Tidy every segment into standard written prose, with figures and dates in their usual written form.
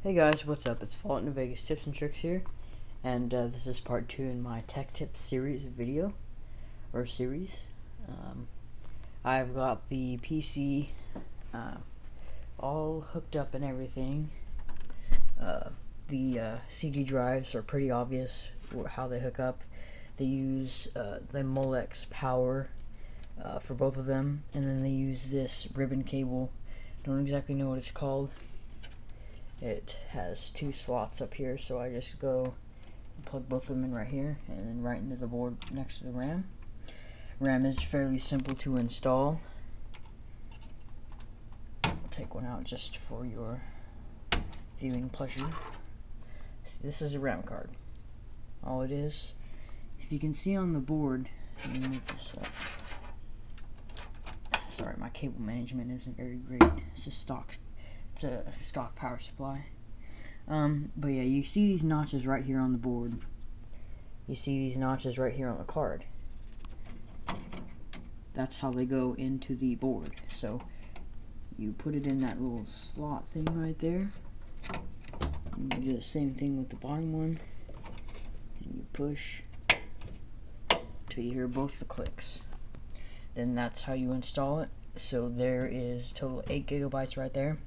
Hey guys, what's up? It's Fallout New Vegas Tips and Tricks here, and this is part 2 in my Tech Tips series video, or series. I've got the PC all hooked up and everything. The CD drives are pretty obvious how they hook up. They use the Molex power for both of them, and then they use this ribbon cable. Don't exactly know what it's called. It has 2 slots up here, so I just go and plug both of them in right here and then right into the board next to the RAM. RAM is fairly simple to install. I'll take one out just for your viewing pleasure. This is a RAM card. All it is, if you can see on the board, let me move this up. Sorry, my cable management isn't very great. It's a stock power supply. But yeah, you see these notches right here on the board. You see these notches right here on the card. That's how they go into the board. So you put it in that little slot thing right there. And you do the same thing with the bottom one. And you push till you hear both the clicks. Then that's how you install it. So there is total 8 gigabytes right there.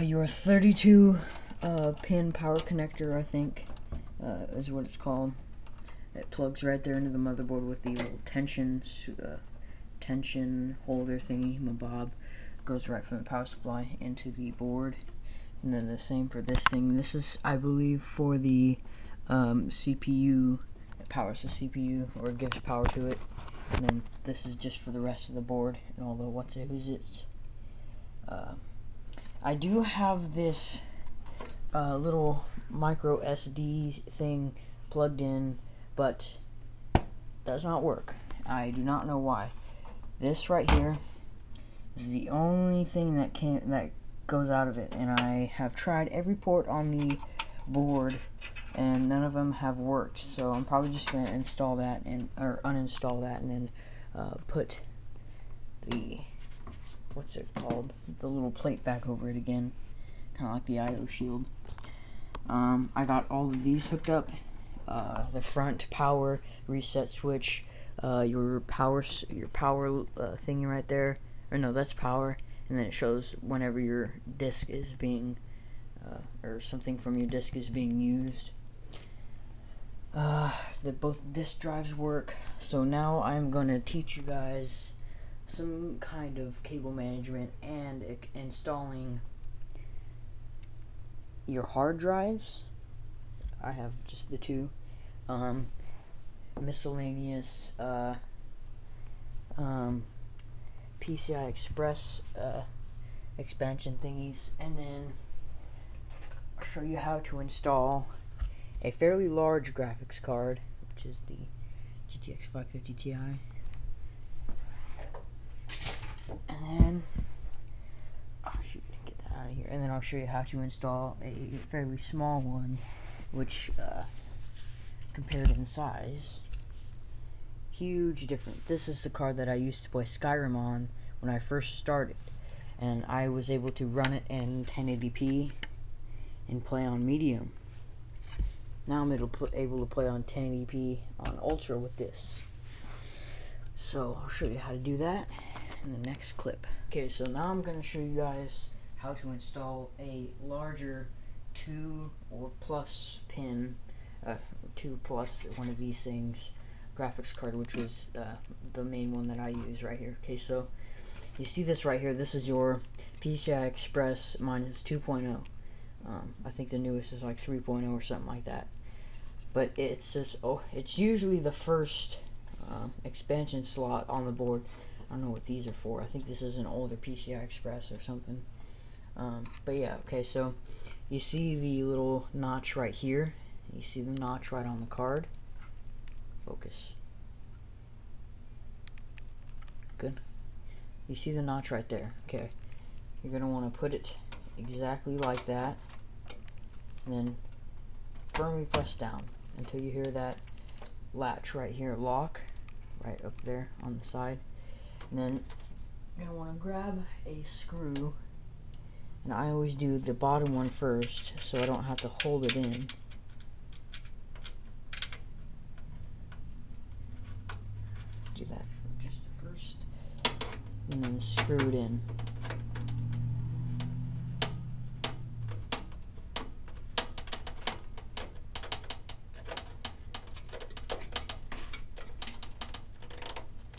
Your 32 pin power connector, I think, is what it's called. It plugs right there into the motherboard with the little tension holder thingy, mabob. Goes right from the power supply into the board. And then the same for this thing. This is, I believe, for the CPU. It powers the CPU, or gives power to it. And then this is just for the rest of the board and all the what's-it-who's-its. I do have this little micro SD thing plugged in, but does not work. I do not know why. This right here is the only thing that goes out of it, and I have tried every port on the board, and none of them have worked. So I'm probably just gonna install that or uninstall that, and then put the what's it called? The little plate back over it again, kind of like the I/O shield. I got all of these hooked up. The front power reset switch, your power thingy right there, or no, that's power, and then it shows whenever your disk is being, or something from your disk is being used. Both disk drives work. So now I'm gonna teach you guys some kind of cable management and installing your hard drives. I have just the 2. Miscellaneous PCI Express expansion thingies, and then I'll show you how to install a fairly large graphics card, which is the GTX 550 Ti. And then, oh shoot, get that out of here. And then I'll show you how to install a fairly small one, which, compared in size, huge difference. This is the card that I used to play Skyrim on when I first started, and I was able to run it in 1080p and play on medium. Now I'm able to play on 1080p on ultra with this. So I'll show you how to do that in the next clip. Okay, so now I'm going to show you guys how to install a larger 2 or plus pin, 2 plus one of these things, graphics card, which was the main one that I use right here. Okay, so you see this right here. This is your PCI Express. Mine is 2.0. I think the newest is like 3.0 or something like that. But it's just, it's usually the first expansion slot on the board. I don't know what these are for. I think this is an older PCI Express or something. But yeah, okay, so you see the little notch right here. You see the notch right on the card. Focus. Good. You see the notch right there. Okay. You're going to want to put it exactly like that. And then firmly press down until you hear that latch right here lock right up there on the side. And then you're going to want to grab a screw And I always do the bottom one first, so I don't have to hold it in. Do that for just the first, and then screw it in.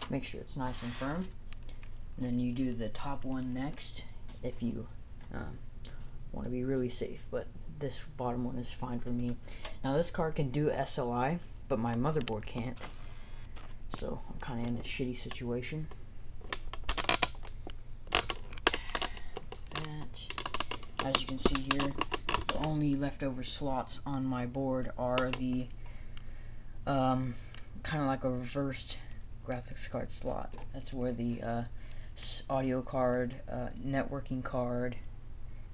Make sure it's nice and firm. And then you do the top one next if you want to be really safe, but this bottom one is fine for me. Now this card can do SLI, but my motherboard can't, so I'm kind of in a shitty situation. That, as you can see here, the only leftover slots on my board are the kind of like a reversed graphics card slot. That's where the audio card, networking card,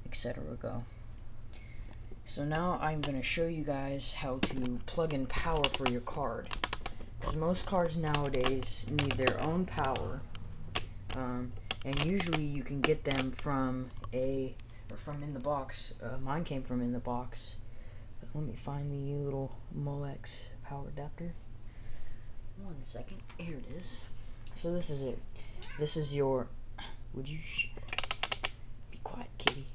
etc. go. So now I'm going to show you guys how to plug in power for your card, because most cards nowadays need their own power, and usually you can get them from in the box. Mine came from in the box. Let me find the little Molex power adapter. 1 second. Here it is. So this is it. This is your. Would you be quiet, kitty?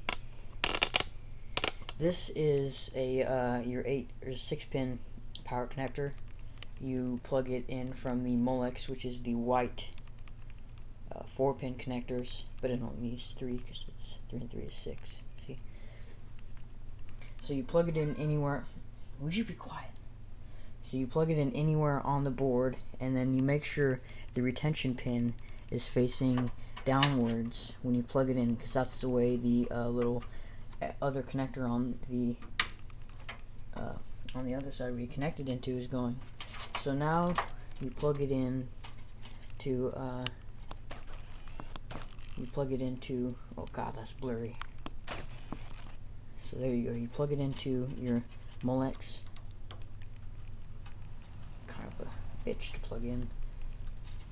This is a your 8 or 6-pin power connector. You plug it in from the Molex, which is the white 4-pin connectors, but it only needs 3 because it's 3 and 3 is 6. See? So you plug it in anywhere. Would you be quiet? So you plug it in anywhere on the board, and then you make sure the retention pin is facing downwards when you plug it in, because that's the way the little other connector on the other side where you connect it into is going. So now you plug it in to oh god, that's blurry. So there you go. You plug it into your Molex. Kind of a bitch to plug in.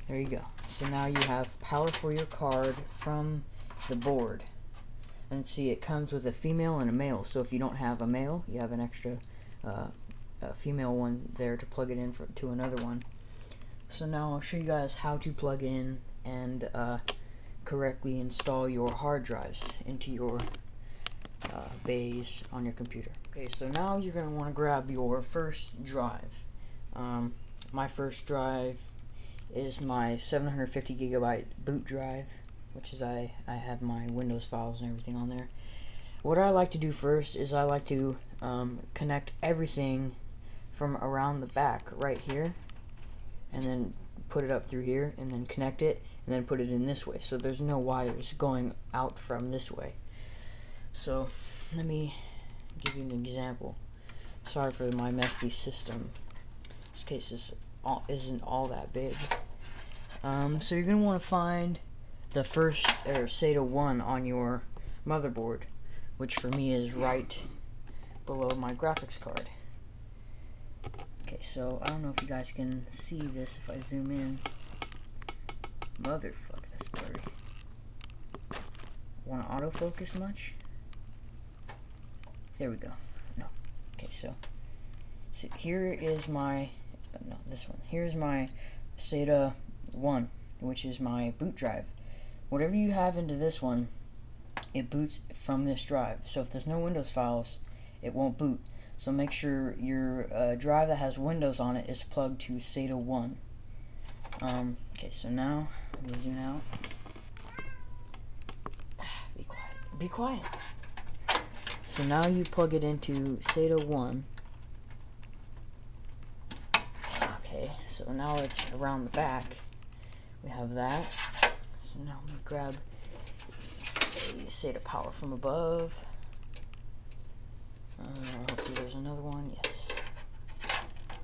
There you go. So now you have power for your card from the board. And see, it comes with a female and a male. So if you don't have a male, you have an extra a female one there to plug it in to another one. So now I'll show you guys how to plug in and correctly install your hard drives into your bays on your computer. Okay, so now you're going to want to grab your first drive. My first drive is my 750 gigabyte boot drive, which is I have my Windows files and everything on there. What I like to do first is I like to connect everything from around the back right here, and then put it up through here, and then connect it, and then put it in this way, so there's no wires going out from this way. So let me give you an example. Sorry for my messy system. This case isn't all that big. So you're going to want to find the first SATA 1 on your motherboard, which for me is right below my graphics card. Okay, so I don't know if you guys can see this if I zoom in. Motherfuck, that's blurry. Want to autofocus much? There we go. No. Okay, so here is my no, this one. Here's my SATA 1, which is my boot drive. Whatever you have into this one, it boots from this drive. So if there's no Windows files, it won't boot. So make sure your drive that has Windows on it is plugged to SATA 1. Okay, so now let me zoom out. Be quiet. Be quiet. So now you plug it into SATA 1. Okay, so now it's around the back. We have that. So now we grab a SATA power from above. Hopefully there's another one. Yes.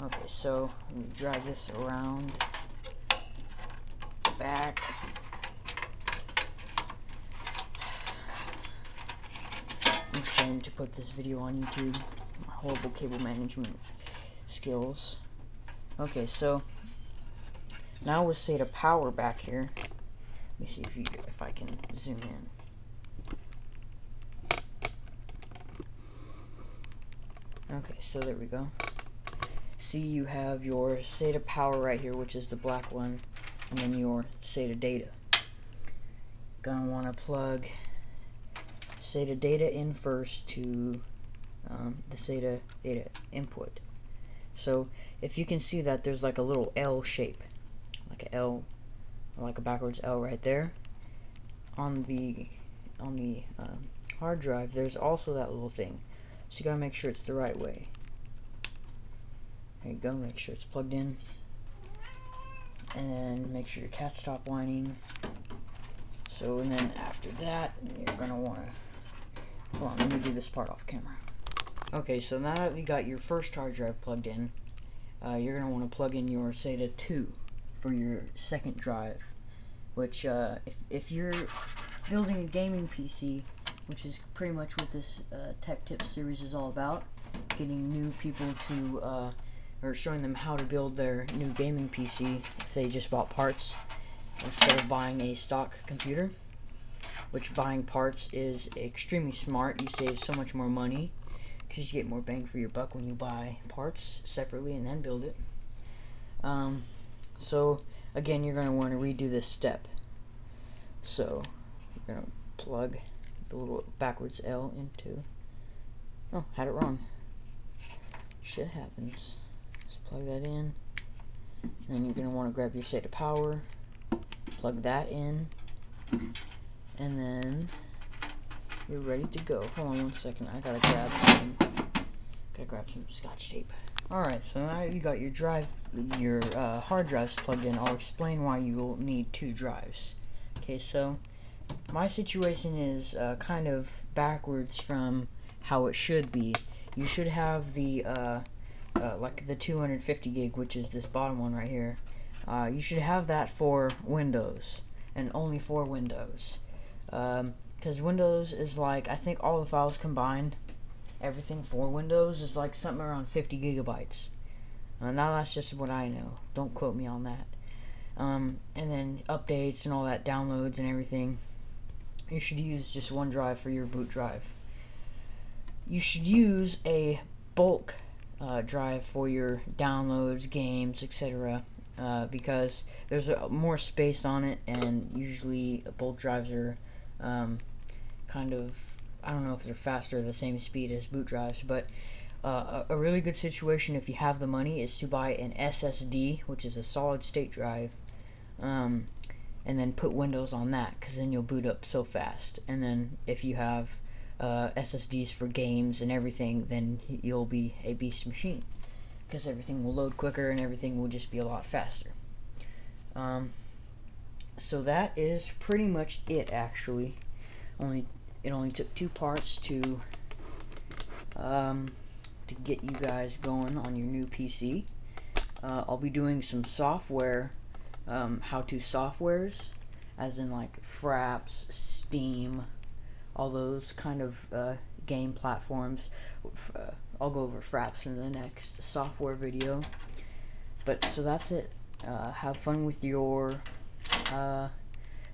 Okay, so let me drag this around the back. I'm ashamed to put this video on YouTube. My horrible cable management skills. Okay, so now with SATA power back here, let me see if I can zoom in. Okay, so there we go. See, you have your SATA power right here, which is the black one, and then your SATA data. Gonna want to plug SATA data in first to the SATA data input. So if you can see that there's like a little L shape, like a L, like a backwards L right there. On the hard drive, there's also that little thing. So you gotta make sure it's the right way. There you go. Make sure it's plugged in, and then make sure your cat stop whining. So, and then after that, you're gonna wanna. Hold on, let me do this part off camera. Okay, so now that you got your first hard drive plugged in, you're going to want to plug in your SATA 2 for your second drive, which if you're building a gaming PC, which is pretty much what this Tech Tips series is all about, getting new people to, or showing them how to build their new gaming PC if they just bought parts instead of buying a stock computer, which buying parts is extremely smart. You save so much more money, because you get more bang for your buck when you buy parts separately and then build it. So again, you're going to want to redo this step. So you're going to plug the little backwards L into, oh, had it wrong. Shit happens. Just plug that in. And then you're going to want to grab your SATA power, plug that in, and then you're ready to go. Hold on one second. I gotta grab some Scotch tape. Alright, so now you got your hard drives plugged in. I'll explain why you will need 2 drives. Okay, so my situation is kind of backwards from how it should be. You should have the like the 250 gig, which is this bottom one right here. You should have that for Windows, and only for Windows. Because Windows is like, I think all the files combined, everything for Windows is like something around 50 gigabytes. Now that's just what I know. Don't quote me on that. And then updates and all that, downloads and everything. You should use just one drive for your boot drive. You should use a bulk drive for your downloads, games, etc. Because there's more space on it, and usually bulk drives are kind of, I don't know if they're faster or the same speed as boot drives, but a really good situation if you have the money is to buy an SSD, which is a solid state drive, and then put Windows on that, because then you'll boot up so fast. And then if you have SSDs for games and everything, then you'll be a beast machine, because everything will load quicker and everything will just be a lot faster. So that is pretty much it, actually. It only took 2 parts to get you guys going on your new PC. I'll be doing some software, how-to softwares, as in like Fraps, Steam, all those kind of game platforms. I'll go over Fraps in the next software video. But so that's it. Have fun with your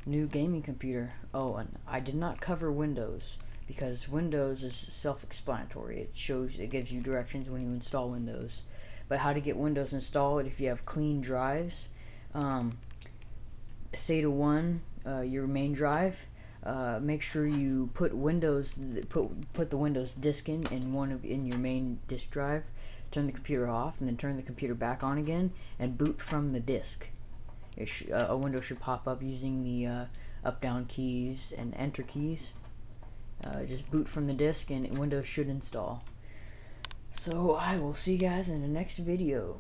new gaming computer. Oh, and I did not cover Windows, because Windows is self-explanatory. It gives you directions when you install Windows. But how to get Windows installed if you have clean drives, SATA 1, your main drive, make sure you put the Windows disk in your main disk drive, turn the computer off, and then turn the computer back on again, and boot from the disk. A window should pop up using the up-down keys and enter keys. Just boot from the disk and Windows should install. So I will see you guys in the next video.